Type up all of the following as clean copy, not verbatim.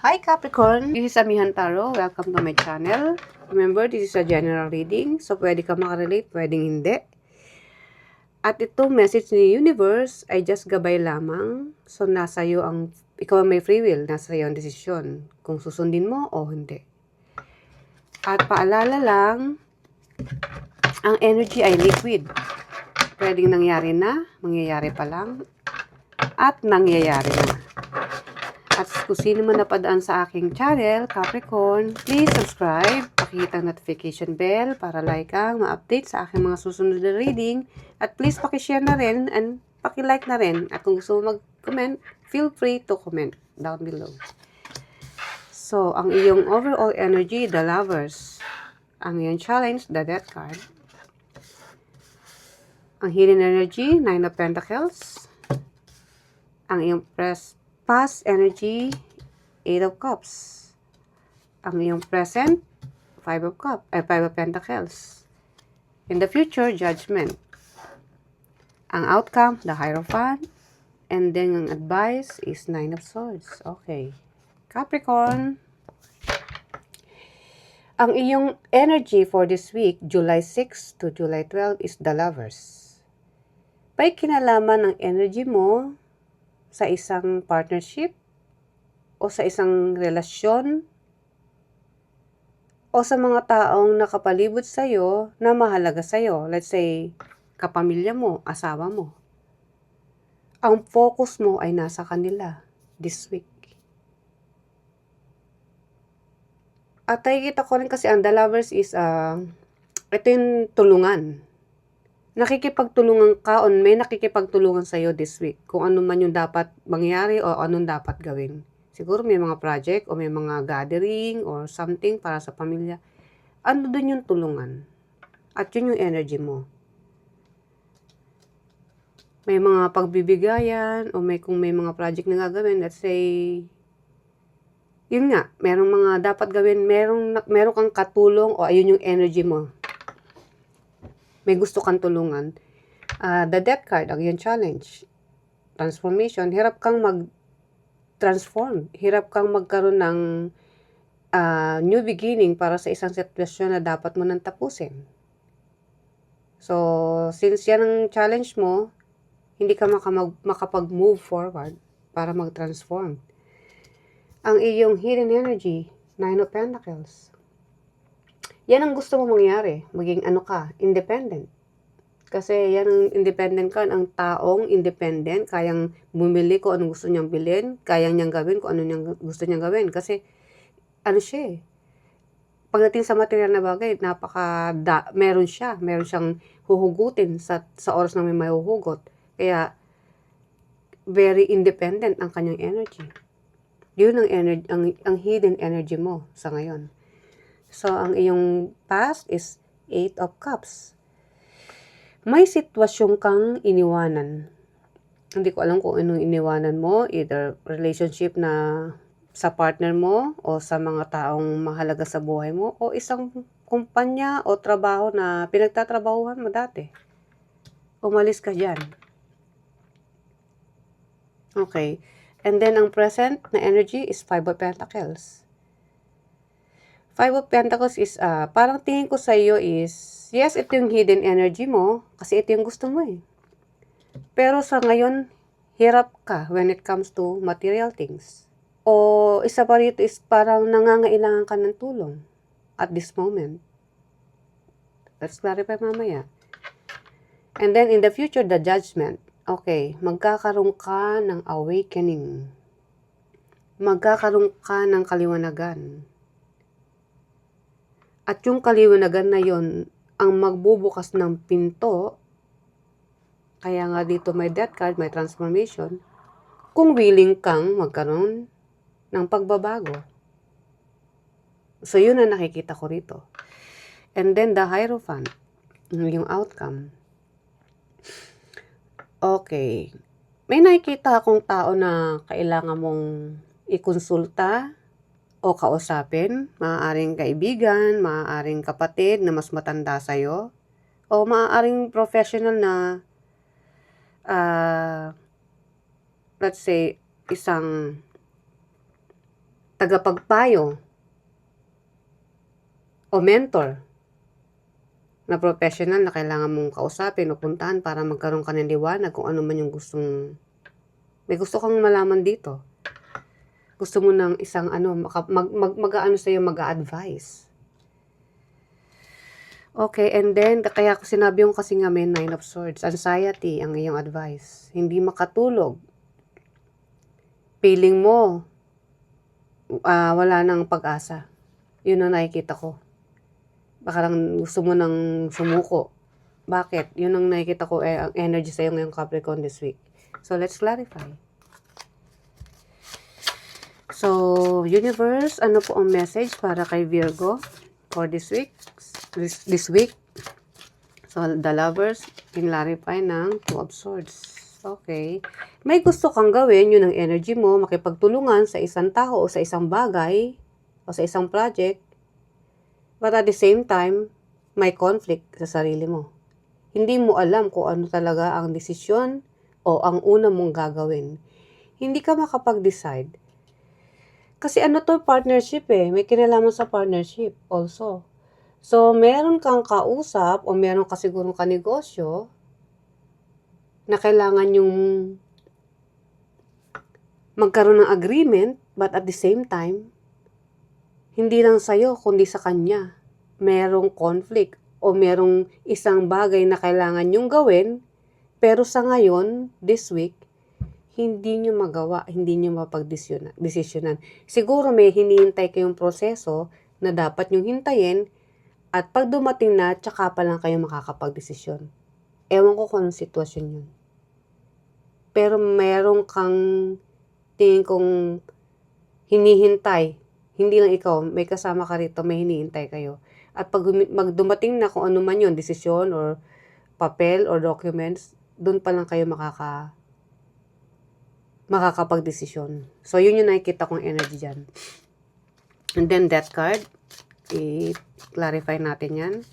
Hi Capricorn, this is Amihan Taro. Welcome to my channel. Remember, this is a general reading, so pwede ka makarelate, pwedeng hindi. At itong message ni Universe ay just gabay lamang. So nasa iyo ikaw ang may free will, nasa iyo ang desisyon kung susundin mo o hindi. At paalala lang, ang energy ay liquid. Pwedeng nangyari na, mangyayari pa lang, at nangyayari na. At kung sino man napadaan sa aking channel, Capricorn, please subscribe, pakihit ang notification bell para like kang ma-update sa aking mga susunod na reading. At please pakishare na rin and pakilike na rin. At kung gusto mo mag-comment, feel free to comment down below. So, ang iyong overall energy, the Lovers. Ang iyong challenge, the Death card. Ang hidden energy, Nine of Pentacles. Ang iyong past energy, Eight of Cups. Ang iyong present, Five of Pentacles. In the future, Judgment. Ang outcome, the Hierophant. And then, ang advice is Nine of Swords. Okay. Capricorn. Ang iyong energy for this week, July 6 to July 12, is the Lovers. May kinalaman ng energy mo sa isang partnership o sa isang relasyon o sa mga taong nakapalibot sa'yo na mahalaga sa'yo. Let's say, kapamilya mo, asawa mo. Ang focus mo ay nasa kanila this week. At nakikita ko rin kasi ang the Lovers is, ito yung tulungan. Nakikipagtulungan ka o may nakikipagtulungan sa'yo this week. Kung ano man yung dapat mangyari o anong dapat gawin. Siguro may mga project o may mga gathering or something para sa pamilya. Ano dun yung tulungan? At yun yung energy mo. May mga pagbibigayan o kung may mga project na gagawin, let's say, yun nga, merong mga dapat gawin, meron kang katulong o ayun yung energy mo. May gusto kang tulungan. The Death card, ang yung challenge. Transformation, hirap kang mag-transform. Hirap kang magkaroon ng new beginning para sa isang sitwasyon na dapat mo nang tapusin. So, since yan ang challenge mo, hindi ka makapag-move forward para mag-transform. Ang iyong hidden energy, Nine of Pentacles. Yan ang gusto mo mangyari. Maging independent. Kasi yan ang independent ka, ang taong independent, kayang bumili kung anong gusto niyang bilhin, kayang niyang gawin kung ano gusto niyang gawin. Kasi, siya eh. Pagdating sa material na bagay, meron siyang huhugutin sa oras na may mahuhugot. Kaya, very independent ang kanyang energy. Yun ang energy, ang hidden energy mo sa ngayon. So, ang iyong past is Eight of Cups. May sitwasyon kang iniwanan. Hindi ko alam kung anong iniwanan mo, either relationship na sa partner mo o sa mga taong mahalaga sa buhay mo o isang kumpanya o trabaho na pinagtatrabahuhan mo dati. Umalis ka dyan. Okay. And then, ang present na energy is Five of Pentacles. Five of Pentacles is, parang tingin ko sa iyo is, yes, ito yung hidden energy mo, kasi ito yung gusto mo eh. Pero sa ngayon, hirap ka when it comes to material things. O isa pa rito is parang nangangailangan ka ng tulong at this moment. Let's clarify mamaya. And then in the future, the Judgment. Okay, magkakaroon ka ng awakening. Magkakaroon ka ng kaliwanagan. At yung kaliwanagan na yon ang magbubukas ng pinto. Kaya nga dito may Death card, may transformation. Kung willing kang magkaroon ng pagbabago. So, yun ang nakikita ko rito. And then, the Hierophant. Yung outcome. Okay. May nakikita akong tao na kailangan mong ikonsulta o kausapin. Maaaring kaibigan, maaaring kapatid na mas matanda sa'yo. O maaaring professional na, let's say, isang tagapagpayo o mentor na professional na kailangan mong kausapin o puntahan para magkaroon ka ng liwanag kung ano man yung may gusto kang malaman dito. Gusto mo ng isang mag-aano sa'yo, mag-a-advise. Okay, and then, kaya ko sinabi yung kasi nga may 9 of Swords. Anxiety ang iyong advice. Hindi makatulog. Feeling mo, wala nang pag-asa. Yun ang nakikita ko. Baka lang gusto mo nang sumuko. Bakit? Yun ang nakikita ko, ang energy sa'yo ngayong Capricorn this week. So, let's clarify. So, universe, ano po ang message para kay Virgo for this week? This week. So, the lovers, clarify ng 2 of Swords. Okay. May gusto kang gawin, yun ang energy mo, makipagtulungan sa isang tao o sa isang bagay o sa isang project. But at the same time, may conflict sa sarili mo. Hindi mo alam kung ano talaga ang desisyon o ang una mong gagawin. Hindi ka makapag-decide. Kasi ano to, partnership eh. May kinalaman sa partnership also. So, meron kang kausap o meron ka sigurong kanegosyo na kailangan yung magkaroon ng agreement, but at the same time, hindi lang sa'yo, kundi sa kanya. Merong conflict o merong isang bagay na kailangan nyong gawin, pero sa ngayon, this week, hindi nyo magawa, hindi nyo mapag-desisyonan. Siguro may hinihintay kayong proseso na dapat nyong hintayin at pag dumating na, tsaka pa lang kayo makakapag-desisyon. Ewan ko kung anong sitwasyon yun. Pero merong kang tingin kong hinihintay. Hindi lang ikaw, may kasama ka rito, may hinihintay kayo. At pag dumating na kung ano man yun, desisyon or papel or documents, doon pa lang kayo makakapag-desisyon. So, yun yung nakikita kong energy dyan. And then, that card, i-clarify natin yan.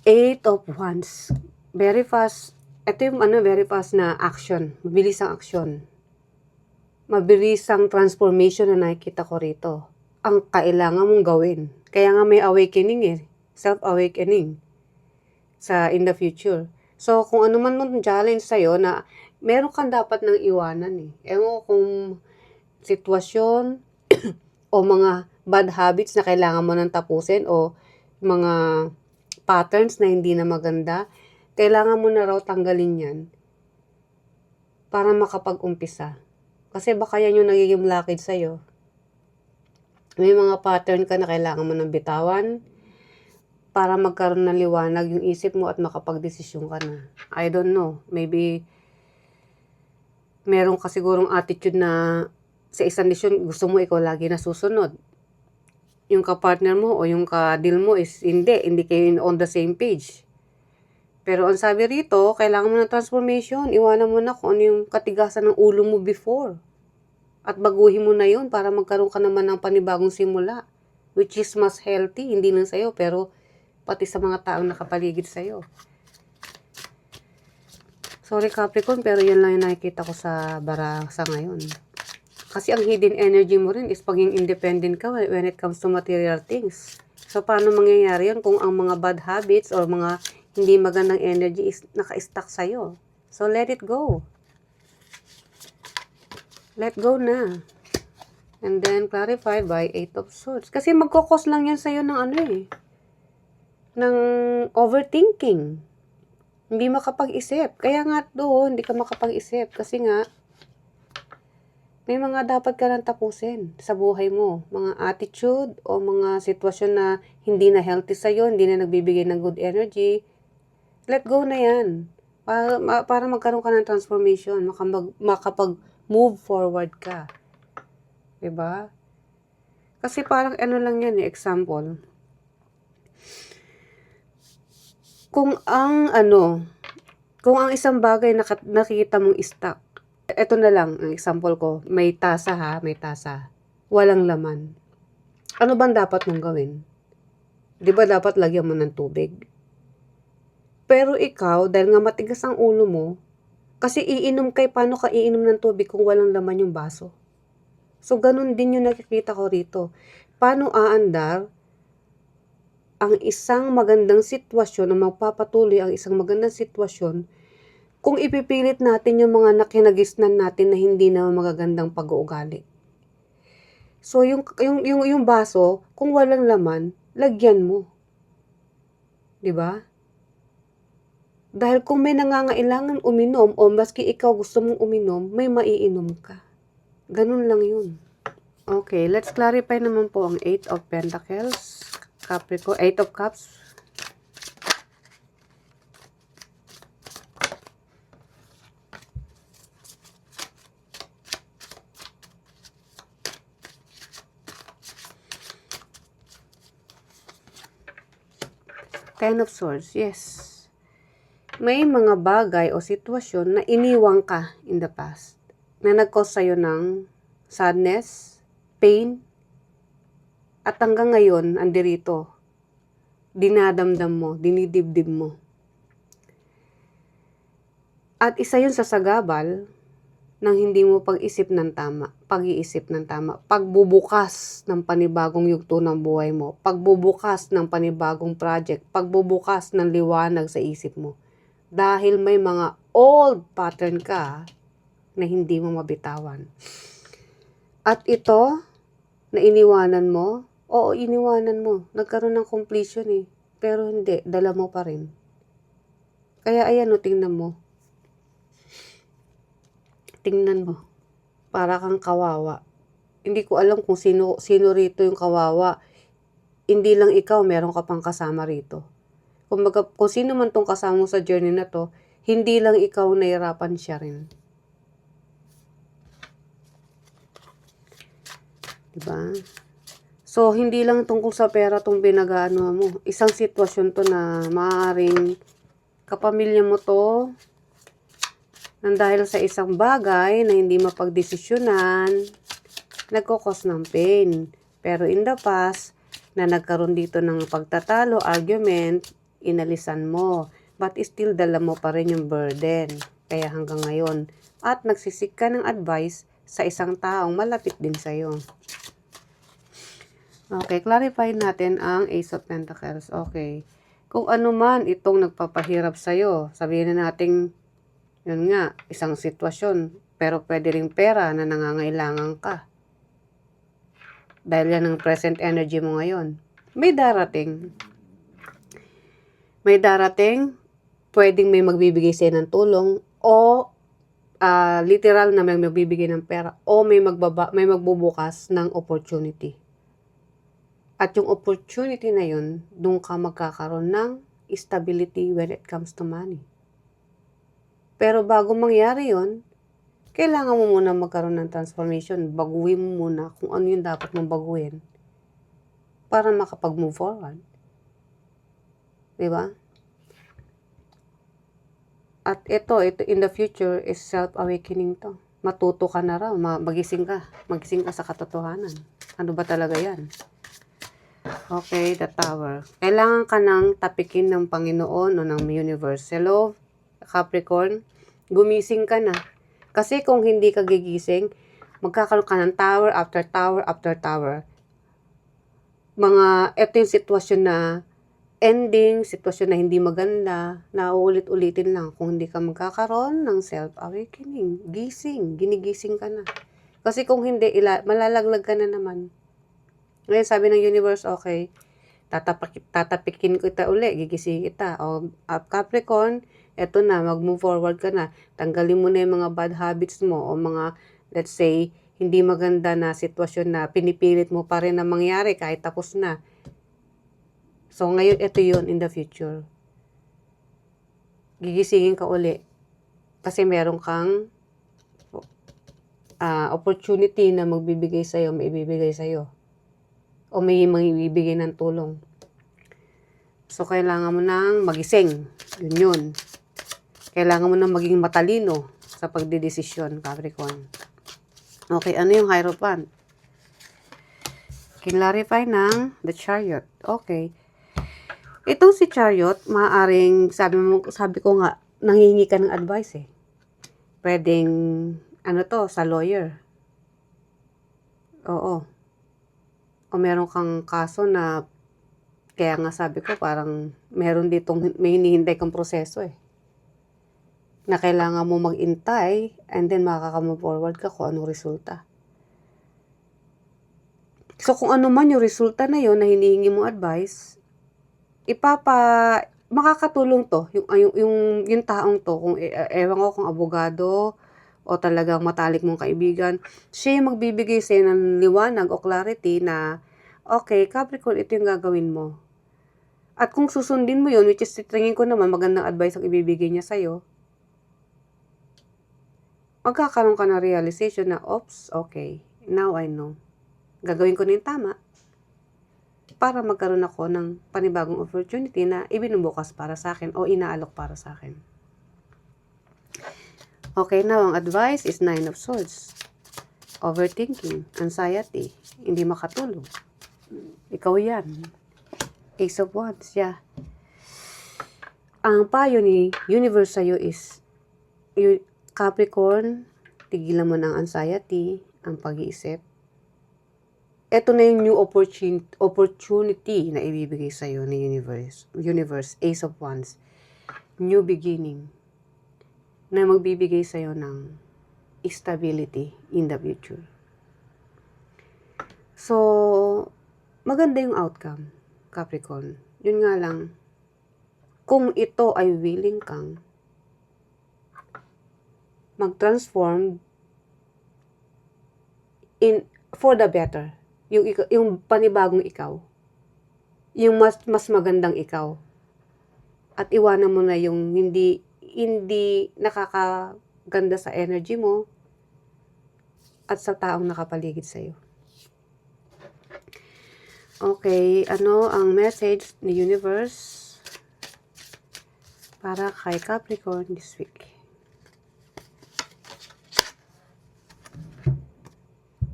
8 of Wands. Very fast. Ito yung very fast na action. Mabilis ang action. Mabilis ang transformation na nakikita ko rito. Ang kailangan mong gawin. Kaya nga may awakening eh. Self-awakening. In the future. So, kung ano man mong challenge sa'yo na meron kang dapat nang iwanan eh. Ewan kung sitwasyon o mga bad habits na kailangan mo nang tapusin o mga patterns na hindi na maganda, kailangan mo na raw tanggalin yan para makapag-umpisa. Kasi baka yan yung nagiging blockage sa'yo. May mga pattern ka na kailangan mo nang bitawan para magkaroon ng liwanag yung isip mo at makapag-desisyon ka na. I don't know. Maybe meron ka sigurong attitude na sa isang desisyon gusto mo ikaw lagi nasusunod. Yung ka-partner mo o yung ka-deal mo is hindi kayo on the same page. Pero ang sabi rito, kailangan mo ng transformation. Iwanan mo na kung ano yung katigasan ng ulo mo before. At baguhin mo na yun para magkaroon ka naman ng panibagong simula. Which is mas healthy, hindi lang sa'yo, pero pati sa mga taong nakapaligid sa'yo. Sorry Capricorn, pero yan lang yung nakikita ko sa bara sa ngayon. Kasi ang hidden energy mo rin is paging independent ka when it comes to material things. So, paano mangyayari yun kung ang mga bad habits or mga hindi magandang energy is naka-stuck sa'yo? So, let it go. Let go na. And then, clarify by 8 of Swords. Kasi magkukos lang yan sa'yo ng ng overthinking. Hindi makapag-isip. Kaya nga doon, hindi ka makapag-isip. Kasi nga, may mga dapat ka lang tapusin sa buhay mo. Mga attitude o mga sitwasyon na hindi na healthy sa'yo, hindi na nagbibigay ng good energy. Let go na yan. Para magkaroon ka ng transformation. Makapag-move forward ka. Diba? Kasi parang lang yan example. Kung ang isang bagay nakikita mong stuck, ito na lang ang example ko, may tasa. Walang laman. Ano bang dapat mong gawin? Di ba dapat lagyan mo ng tubig? Pero ikaw, dahil nga matigas ang ulo mo, Kasi paano ka iinom ng tubig kung walang laman yung baso? So, ganun din yung nakikita ko rito. Paano aandar ang isang magandang sitwasyon, o magpapatuloy ang isang magandang sitwasyon kung ipipilit natin yung mga nakinagisnan natin na hindi na magagandang pag-uugali. So, yung baso, kung walang laman, lagyan mo. 'Di ba? Dahil kung may nangangailangan uminom o maski ikaw gusto mong uminom, may maiinom ka. Ganun lang yun. Okay, let's clarify naman po ang 8 of Pentacles, Capricorn, 8 of Cups. Ten of Swords, yes. May mga bagay o sitwasyon na iniwang ka in the past na nag-cause sa'yo ng sadness, pain, at hanggang ngayon, andirito, dinadamdam mo, dinidibdib mo. At isa yun sa sagabal ng hindi mo pag-iisip ng tama, pagbubukas ng panibagong yugto ng buhay mo, pagbubukas ng panibagong project, pagbubukas ng liwanag sa isip mo. Dahil may mga old pattern ka na hindi mo mabitawan. At ito, na iniwanan mo, oo, iniwanan mo. Nagkaroon ng completion eh. Pero hindi, dala mo pa rin. Kaya ayan o, tingnan mo. Tingnan mo. Para kang kawawa. Hindi ko alam kung sino rito yung kawawa. Hindi lang ikaw, meron ka pang kasama rito. Kung sino man tong kasama mo sa journey na to, hindi lang ikaw, nahirapan siya rin. Diba? So, hindi lang tungkol sa pera tong pinag-ano mo. Isang sitwasyon to na maaaring kapamilya mo to, nang dahil sa isang bagay na hindi mapagdesisyonan, nagkukos ng pain. Pero in the past, na nagkaroon dito ng pagtatalo, argument, inalisan mo. But still, dala mo pa rin yung burden. Kaya hanggang ngayon. At nagsisik ka ng advice sa isang taong malapit din sa'yo. Okay, clarify natin ang Ace of Pentacles. Okay. Kung ano man itong nagpapahirap sa'yo, sabihin na natin, yun nga, isang sitwasyon, pero pwede ring pera na nangangailangan ka. Dahil yan ang present energy mo ngayon. May darating, pwedeng may magbibigay sa'yo ng tulong, o literal na may magbibigay ng pera, o may magbubukas ng opportunity. At yung opportunity na yun, doon ka magkakaroon ng stability when it comes to money. Pero bago mangyari yun, kailangan mo muna magkaroon ng transformation. Baguhin mo muna kung ano yung dapat mong baguhin para makapag-move forward. Diba? At ito in the future is self-awakening to. Matuto ka na raw, magising ka sa katotohanan. Ano ba talaga yan? Okay, the Tower. Kailangan ka nang tapikin ng Panginoon o ng universe. Hello, Capricorn, gumising ka na. Kasi kung hindi ka gigising, magkakaroon ka ng tower after tower after tower. Ito yung sitwasyon na ending, sitwasyon na hindi maganda, na uulit-ulitin lang kung hindi ka magkakaroon ng self-awakening. Ginigising ka na. Kasi kung hindi, malalaglag ka na naman. Ngayon sabi ng universe, okay, tatapikin ko ita uli, gigising kita. O Capricorn, eto na, mag-move forward ka na. Tanggalin mo na yung mga bad habits mo o mga, let's say, hindi maganda na sitwasyon na pinipilit mo pa rin na mangyari kahit tapos na. So, ngayon, ito yun in the future. Gigisingin ka uli. Kasi meron kang opportunity na magbibigay sa'yo, maibibigay sa'yo. O may maibibigay ng tulong. So, kailangan mo nang magising. Yun. Kailangan mo nang maging matalino sa pagdidesisyon, Capricorn. Okay, ano yung Hierophant? Clarify ng the Chariot. Okay. Itong si Chariot, maaaring, sabi ko nga, nanghingi ka ng advice eh. Pwedeng, sa lawyer. Oo. O meron kang kaso na, kaya nga sabi ko parang may hinihintay kang proseso na kailangan mo mag-intay and then makaka-move forward ka kung anong resulta. So kung ano man yung resulta na yon na hinihingi mo advice, makakatulong to yung taong to, kung ewan ko kung abogado o talagang matalik mong kaibigan, siya yung magbibigay sa'yo ng liwanag o clarity na, okay, Capricorn, ito yung gagawin mo. At kung susundin mo yun, which is tingin ko naman magandang advice ang ibibigay niya sa'yo, magkakaroon ka ng realization na, oops, okay, now I know. Gagawin ko na yung tama para magkaroon ako ng panibagong opportunity na ibinubukas para sa akin o inaalok para sa akin. Okay, now ang advice is 9 of Swords. Overthinking, anxiety, hindi makatulog. Ikaw yan. Ace of Wands, yeah. Ang payo ni Universe sa'yo is, Capricorn, tigilan mo ng anxiety, ang pag-iisip. Ito na yung new opportunity na ibibigay sa'yo ni Universe, Ace of Wands. New beginning na magbibigay sa'yo ng stability in the future. So, maganda yung outcome, Capricorn. Yun nga lang, kung ito ay willing kang mag-transform for the better. Yung panibagong ikaw. Yung mas magandang ikaw. At iwanan mo na yung hindi nakakaganda sa energy mo at sa taong nakapaligid sa'yo. Okay, ano ang message ni Universe para kay Capricorn this week?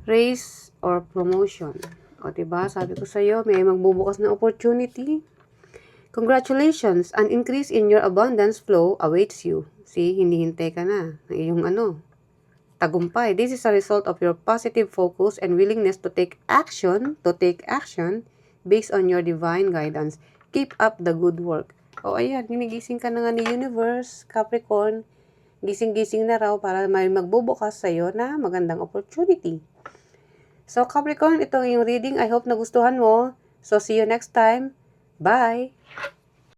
Raise or promotion. O diba, sabi ko sa'yo, may magbubukas na opportunity. Congratulations! An increase in your abundance flow awaits you. See, hinihintay ka na ng iyong tagumpay. This is a result of your positive focus and willingness to take action based on your divine guidance. Keep up the good work. O ayan, ginigising ka na nga ni Universe, Capricorn. Gising-gising na raw para may magbubukas sa'yo na magandang opportunity. So Capricorn, ito yung reading. I hope nagustuhan mo. So see you next time. Bye!